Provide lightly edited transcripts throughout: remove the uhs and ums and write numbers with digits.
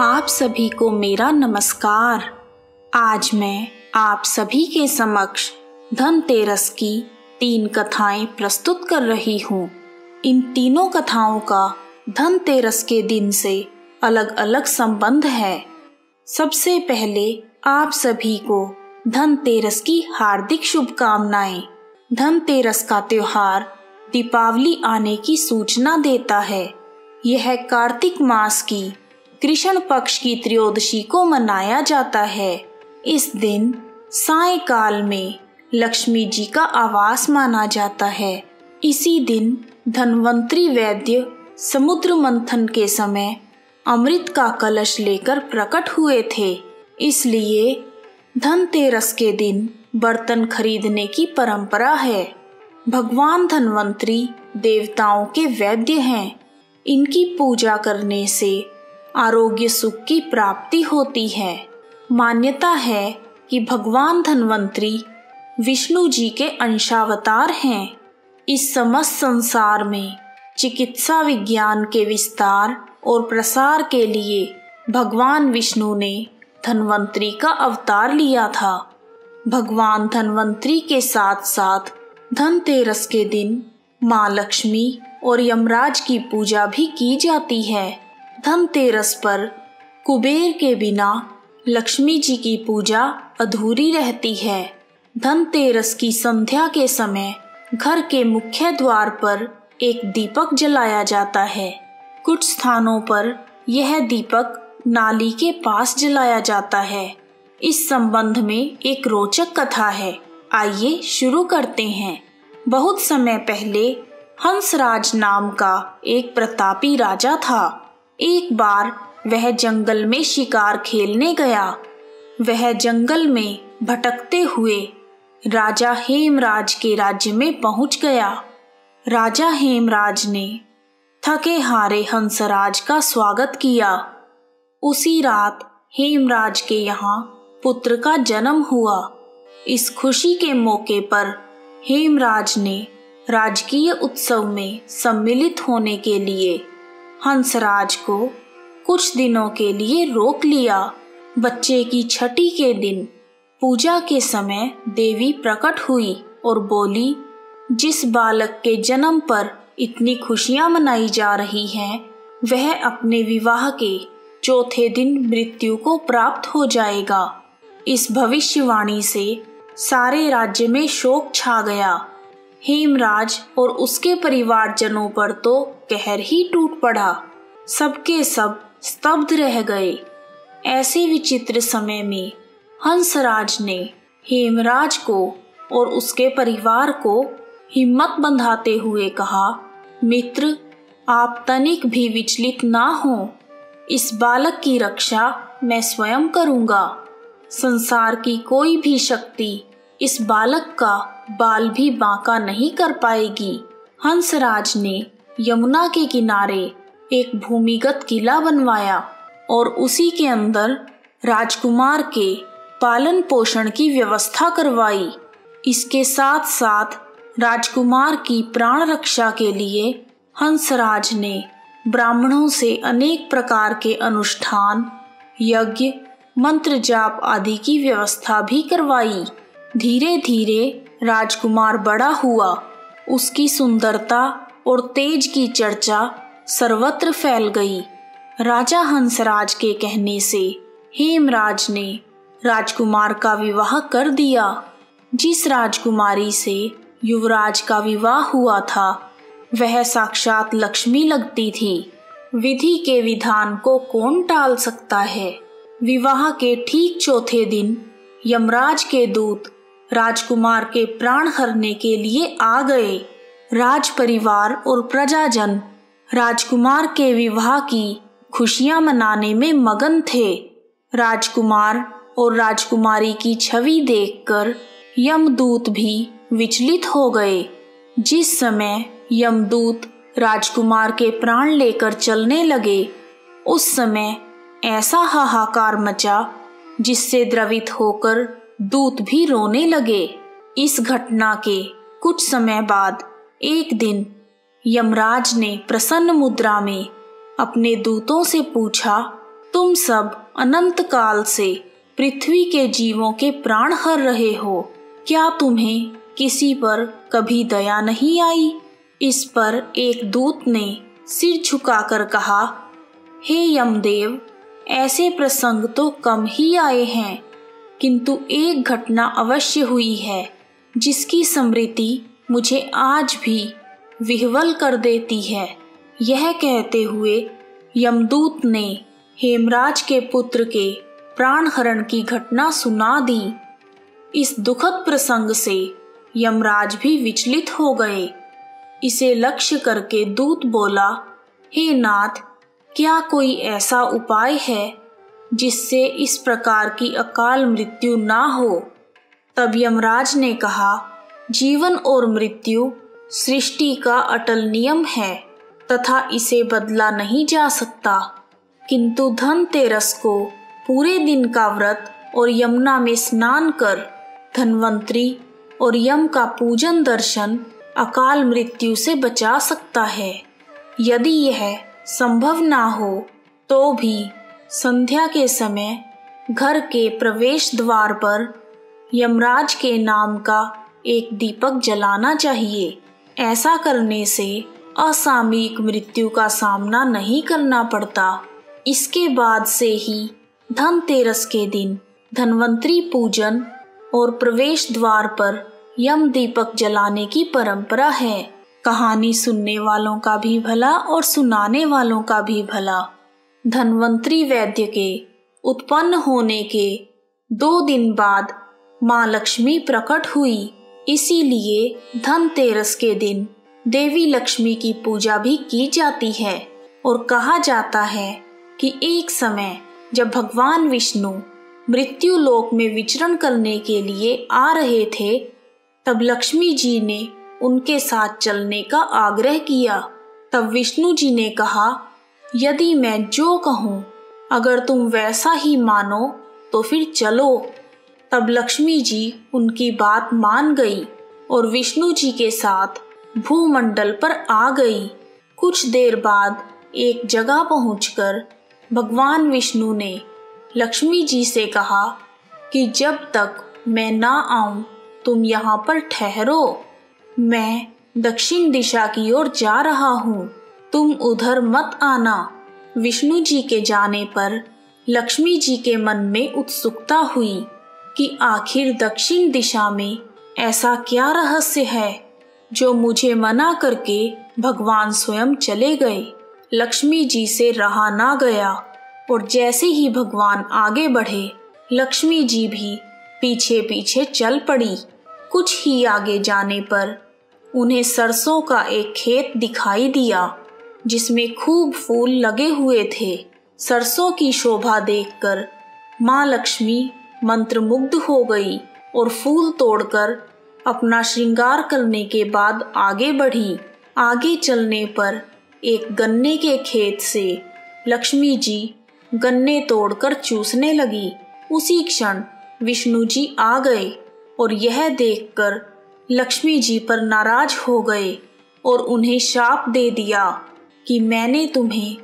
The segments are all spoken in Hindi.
आप सभी को मेरा नमस्कार। आज मैं आप सभी के समक्ष धनतेरस की 3 कथाएं प्रस्तुत कर रही हूँ। इन तीनों कथाओं का धनतेरस के दिन से अलग अलग संबंध है। सबसे पहले आप सभी को धनतेरस की हार्दिक शुभकामनाएं। धनतेरस का त्योहार दीपावली आने की सूचना देता है। यह कार्तिक मास की कृष्ण पक्ष की त्रयोदशी को मनाया जाता है। इस दिन सायंकाल में लक्ष्मी जी का आवास माना जाता है। इसी दिन धन्वंतरी वैद्य समुद्र मंथन के समय अमृत का कलश लेकर प्रकट हुए थे। इसलिए धनतेरस के दिन बर्तन खरीदने की परंपरा है। भगवान धन्वंतरी देवताओं के वैद्य हैं। इनकी पूजा करने से आरोग्य सुख की प्राप्ति होती है। मान्यता है कि भगवान धन्वंतरी विष्णु जी के अंशावतार हैं। इस समस्त संसार में चिकित्सा विज्ञान के विस्तार और प्रसार के लिए भगवान विष्णु ने धन्वंतरी का अवतार लिया था। भगवान धन्वंतरी के साथ साथ धनतेरस के दिन माँ लक्ष्मी और यमराज की पूजा भी की जाती है। धनतेरस पर कुबेर के बिना लक्ष्मी जी की पूजा अधूरी रहती है। धनतेरस की संध्या के समय घर के मुख्य द्वार पर एक दीपक जलाया जाता है। कुछ स्थानों पर यह दीपक नाली के पास जलाया जाता है। इस संबंध में एक रोचक कथा है। आइए शुरू करते हैं। बहुत समय पहले हंसराज नाम का एक प्रतापी राजा था। एक बार वह जंगल में शिकार खेलने गया। वह जंगल में भटकते हुए राजा हेमराज के राज्य में पहुंच गया। राजा हेमराज ने थके हारे हंसराज का स्वागत किया। उसी रात हेमराज के यहाँ पुत्र का जन्म हुआ। इस खुशी के मौके पर हेमराज ने राजकीय उत्सव में सम्मिलित होने के लिए हंसराज को कुछ दिनों के लिए रोक लिया। बच्चे की छठी के दिन पूजा के समय देवी प्रकट हुई और बोली, जिस बालक के जन्म पर इतनी खुशियां मनाई जा रही हैं, वह अपने विवाह के चौथे दिन मृत्यु को प्राप्त हो जाएगा। इस भविष्यवाणी से सारे राज्य में शोक छा गया। हेमराज और उसके परिवारजनों पर तो कहर ही टूट पड़ा। सबके सब स्तब्ध रह गए। ऐसे विचित्र समय में हंसराज ने हेमराज को और उसके परिवार को हिम्मत बंधाते हुए कहा, मित्र, आप तनिक भी विचलित ना हो। इस बालक की रक्षा मैं स्वयं करूंगा। संसार की कोई भी शक्ति इस बालक का बाल भी बांका नहीं कर पाएगी। हंसराज ने यमुना के किनारे एक भूमिगत किला बनवाया और उसी के अंदर राजकुमार के पालन पोषण की व्यवस्था करवाई। इसके साथ साथ राजकुमार की प्राण रक्षा के लिए हंसराज ने ब्राह्मणों से अनेक प्रकार के अनुष्ठान, यज्ञ, मंत्र जाप आदि की व्यवस्था भी करवाई। धीरे धीरे राजकुमार बड़ा हुआ। उसकी सुंदरता और तेज की चर्चा सर्वत्र फैल गई। राजा हंसराज के कहने से हेमराज ने राजकुमार का विवाह कर दिया। जिस राजकुमारी से युवराज का विवाह हुआ था, वह साक्षात लक्ष्मी लगती थी। विधि के विधान को कौन टाल सकता है। विवाह के ठीक चौथे दिन यमराज के दूत राजकुमार के प्राण हरने के लिए आ गए। राज परिवार और प्रजाजन राजकुमार के विवाह की खुशियां मनाने में मगन थे। राजकुमार और राजकुमारी की छवि देखकर यमदूत भी विचलित हो गए। जिस समय यमदूत राजकुमार के प्राण लेकर चलने लगे, उस समय ऐसा हाहाकार मचा जिससे द्रवित होकर दूत भी रोने लगे। इस घटना के कुछ समय बाद एक दिन यमराज ने प्रसन्न मुद्रा में अपने दूतों से पूछा, तुम सब अनंत काल से पृथ्वी के जीवों के प्राण हर रहे हो, क्या तुम्हें किसी पर कभी दया नहीं आई? इस पर एक दूत ने सिर झुकाकर कहा, हे यमदेव, ऐसे प्रसंग तो कम ही आए हैं, किंतु एक घटना अवश्य हुई है जिसकी स्मृति मुझे आज भी विह्वल कर देती है। यह कहते हुए यमदूत ने हेमराज के पुत्र के प्राण हरण की घटना सुना दी। इस दुखद प्रसंग से यमराज भी विचलित हो गए। इसे लक्ष्य करके दूत बोला, हे नाथ, क्या कोई ऐसा उपाय है जिससे इस प्रकार की अकाल मृत्यु ना हो? तब यमराज ने कहा, जीवन और मृत्यु सृष्टि का अटल नियम है तथा इसे बदला नहीं जा सकता, किंतु धनतेरस को पूरे दिन का व्रत और यमुना में स्नान कर धन्वंतरी और यम का पूजन दर्शन अकाल मृत्यु से बचा सकता है। यदि यह संभव ना हो तो भी संध्या के समय घर के प्रवेश द्वार पर यमराज के नाम का एक दीपक जलाना चाहिए। ऐसा करने से असामयिक मृत्यु का सामना नहीं करना पड़ता। इसके बाद से ही धनतेरस के दिन धन्वंतरी पूजन और प्रवेश द्वार पर यम दीपक जलाने की परंपरा है। कहानी सुनने वालों का भी भला और सुनाने वालों का भी भला। धन्वंतरी वैद्य के उत्पन्न होने के 2 दिन बाद माँ लक्ष्मी प्रकट हुई, इसीलिए धनतेरस के दिन देवी लक्ष्मी की पूजा भी की जाती है। और कहा जाता है कि एक समय जब भगवान विष्णु मृत्यु लोक में विचरण करने के लिए आ रहे थे, तब लक्ष्मी जी ने उनके साथ चलने का आग्रह किया। तब विष्णु जी ने कहा, यदि मैं जो कहूँ अगर तुम वैसा ही मानो तो फिर चलो। तब लक्ष्मी जी उनकी बात मान गई और विष्णु जी के साथ भूमंडल पर आ गई। कुछ देर बाद एक जगह पहुंचकर भगवान विष्णु ने लक्ष्मी जी से कहा कि जब तक मैं ना आऊं तुम यहाँ पर ठहरो, मैं दक्षिण दिशा की ओर जा रहा हूँ, तुम उधर मत आना। विष्णु जी के जाने पर लक्ष्मी जी के मन में उत्सुकता हुई कि आखिर दक्षिण दिशा में ऐसा क्या रहस्य है जो मुझे मना करके भगवान स्वयं चले गए। लक्ष्मी जी से रहा ना गया और जैसे ही भगवान आगे बढ़े, लक्ष्मी जी भी पीछे पीछे चल पड़ी। कुछ ही आगे जाने पर उन्हें सरसों का एक खेत दिखाई दिया जिसमें खूब फूल लगे हुए थे। सरसों की शोभा देखकर माँ लक्ष्मी मंत्रमुग्ध हो गई और फूल तोड़कर अपना श्रृंगार करने के बाद आगे बढ़ी। आगे चलने पर एक गन्ने के खेत से लक्ष्मी जी गन्ने तोड़कर चूसने लगी। उसी क्षण विष्णु जी आ गए और यह देखकर लक्ष्मी जी पर नाराज हो गए और उन्हें शाप दे दिया कि मैंने तुम्हें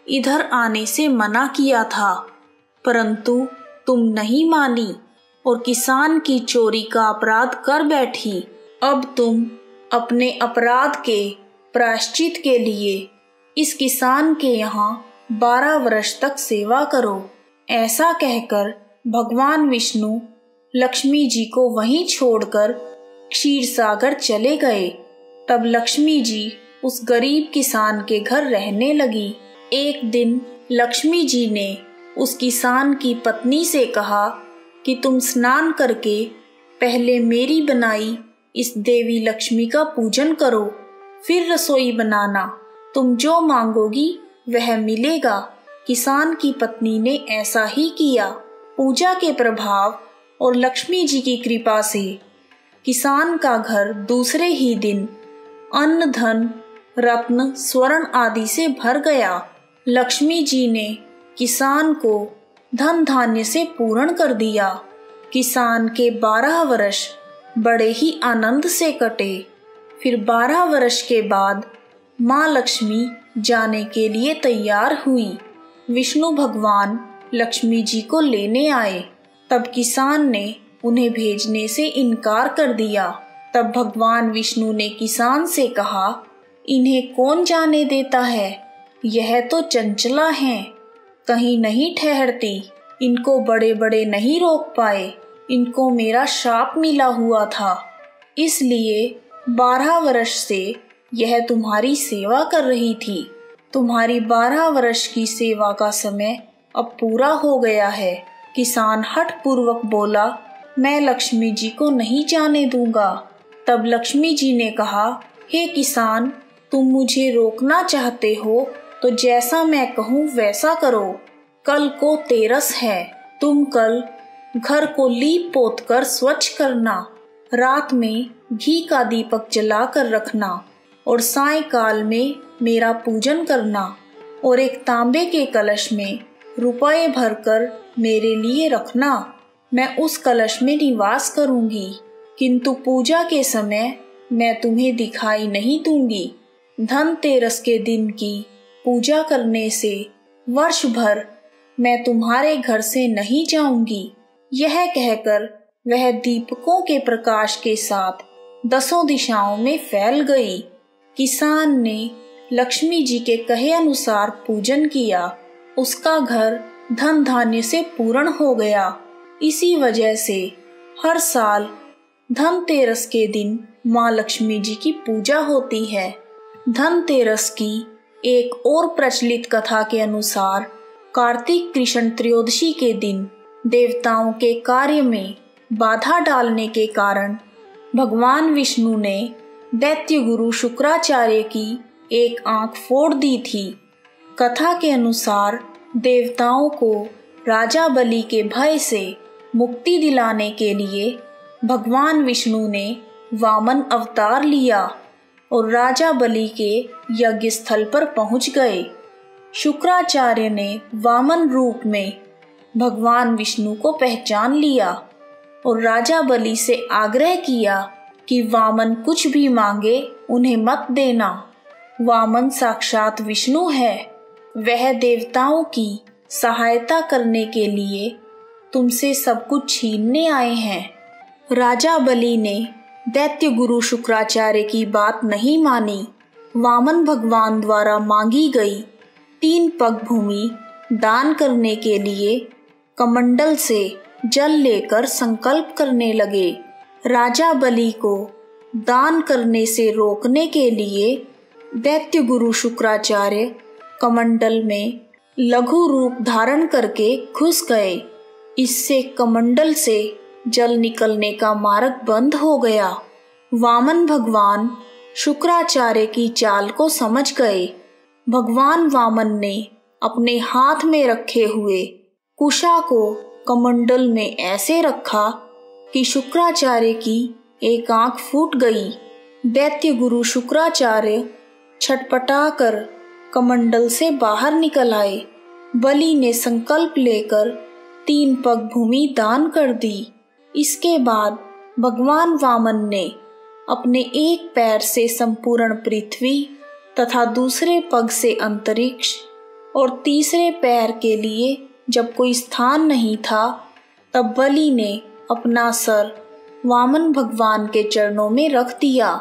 इधर आने से मना किया था, परंतु तुम नहीं मानी और किसान की चोरी का अपराध कर बैठी। अब तुम अपने अपराध के प्रायश्चित के लिए इस किसान के यहाँ 12 वर्ष तक सेवा करो। ऐसा कहकर भगवान विष्णु लक्ष्मी जी को वहीं छोड़कर क्षीर सागर चले गए। तब लक्ष्मी जी उस गरीब किसान के घर रहने लगी। एक दिन लक्ष्मी जी ने उस किसान की पत्नी से कहा कि तुम स्नान करके पहले मेरी बनाई इस देवी लक्ष्मी का पूजन करो, फिर रसोई बनाना, तुम जो मांगोगी वह मिलेगा। किसान की पत्नी ने ऐसा ही किया। पूजा के प्रभाव और लक्ष्मी जी की कृपा से किसान का घर दूसरे ही दिन अन्न, धन, रत्न, स्वर्ण आदि से भर गया। लक्ष्मी जी ने किसान को धन धान्य से पूर्ण कर दिया। किसान के 12 वर्ष बड़े ही आनंद से कटे। फिर 12 वर्ष के बाद माँ लक्ष्मी जाने के लिए तैयार हुई। विष्णु भगवान लक्ष्मी जी को लेने आए। तब किसान ने उन्हें भेजने से इनकार कर दिया। तब भगवान विष्णु ने किसान से कहा, इन्हें कौन जाने देता है, यह तो चंचला हैं, कहीं नहीं ठहरती, इनको बड़े बड़े नहीं रोक पाए, इनको मेरा शाप मिला हुआ था, इसलिए 12 वर्ष से यह तुम्हारी सेवा कर रही थी। तुम्हारी 12 वर्ष की सेवा का समय अब पूरा हो गया है। किसान हठ पूर्वक बोला, मैं लक्ष्मी जी को नहीं जाने दूंगा। तब लक्ष्मी जी ने कहा, हे किसान, तुम मुझे रोकना चाहते हो तो जैसा मैं कहूँ वैसा करो। कल को तेरस है, तुम कल घर को लीप पोत कर स्वच्छ करना, रात में घी का दीपक जला कर रखना और सायंकाल में मेरा पूजन करना और एक तांबे के कलश में रुपए भरकर मेरे लिए रखना। मैं उस कलश में निवास करूंगी, किंतु पूजा के समय मैं तुम्हें दिखाई नहीं दूंगी। धनतेरस के दिन की पूजा करने से वर्ष भर मैं तुम्हारे घर से नहीं जाऊंगी। यह कहकर वह दीपकों के प्रकाश के साथ 10 दिशाओं में फैल गई। किसान ने लक्ष्मी जी के कहे अनुसार पूजन किया। उसका घर धन धान्य से पूर्ण हो गया। इसी वजह से हर साल धनतेरस के दिन माँ लक्ष्मी जी की पूजा होती है। धनतेरस की एक और प्रचलित कथा के अनुसार कार्तिक कृष्ण त्रयोदशी के दिन देवताओं के कार्य में बाधा डालने के कारण भगवान विष्णु ने दैत्य गुरु शुक्राचार्य की एक आंख फोड़ दी थी। कथा के अनुसार देवताओं को राजा बलि के भय से मुक्ति दिलाने के लिए भगवान विष्णु ने वामन अवतार लिया और राजा बलि के यज्ञ स्थल पर पहुंच गए। शुक्राचार्य ने वामन रूप में भगवान विष्णु को पहचान लिया और राजा बलि से आग्रह किया कि वामन कुछ भी मांगे उन्हें मत देना। वामन साक्षात विष्णु है, वह देवताओं की सहायता करने के लिए तुमसे सब कुछ छीनने आए हैं। राजा बलि ने दैत्य गुरु शुक्राचार्य की बात नहीं मानी। वामन भगवान द्वारा मांगी गई 3 पग भूमि दान करने के लिए कमंडल से जल लेकर संकल्प करने लगे। राजा बलि को दान करने से रोकने के लिए दैत्य गुरु शुक्राचार्य कमंडल में लघु रूप धारण करके घुस गए। इससे कमंडल से जल निकलने का मार्ग बंद हो गया। वामन भगवान शुक्राचार्य की चाल को समझ गए। भगवान वामन ने अपने हाथ में रखे हुए कुशा को कमंडल में ऐसे रखा कि शुक्राचार्य की एक आंख फूट गई। दैत्य गुरु शुक्राचार्य छटपटाकर कमंडल से बाहर निकल आए। बलि ने संकल्प लेकर 3 पग भूमि दान कर दी। इसके बाद भगवान वामन ने अपने एक पैर से संपूर्ण पृथ्वी तथा दूसरे पग से अंतरिक्ष और तीसरे पैर के लिए जब कोई स्थान नहीं था, तब बलि ने अपना सर वामन भगवान के चरणों में रख दिया।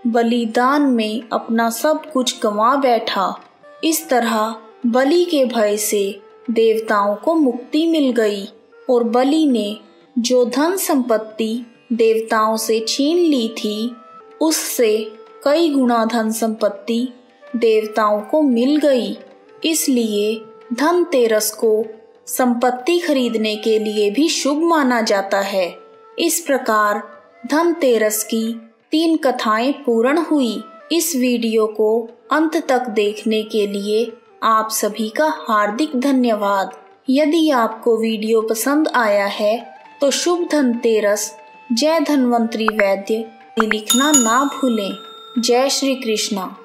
बलिदान में अपना सब कुछ गंवा बैठा। इस तरह बलि के भय से देवताओं को मुक्ति मिल गई और बलि ने जो धन संपत्ति देवताओं से छीन ली थी, उससे कई गुना धन संपत्ति देवताओं को मिल गई। इसलिए धनतेरस को संपत्ति खरीदने के लिए भी शुभ माना जाता है। इस प्रकार धनतेरस की 3 कथाएं पूर्ण हुई। इस वीडियो को अंत तक देखने के लिए आप सभी का हार्दिक धन्यवाद। यदि आपको वीडियो पसंद आया है तो शुभ धनतेरस, जय धन्वंतरी वैद्य लिखना ना भूलें। जय श्री कृष्णा।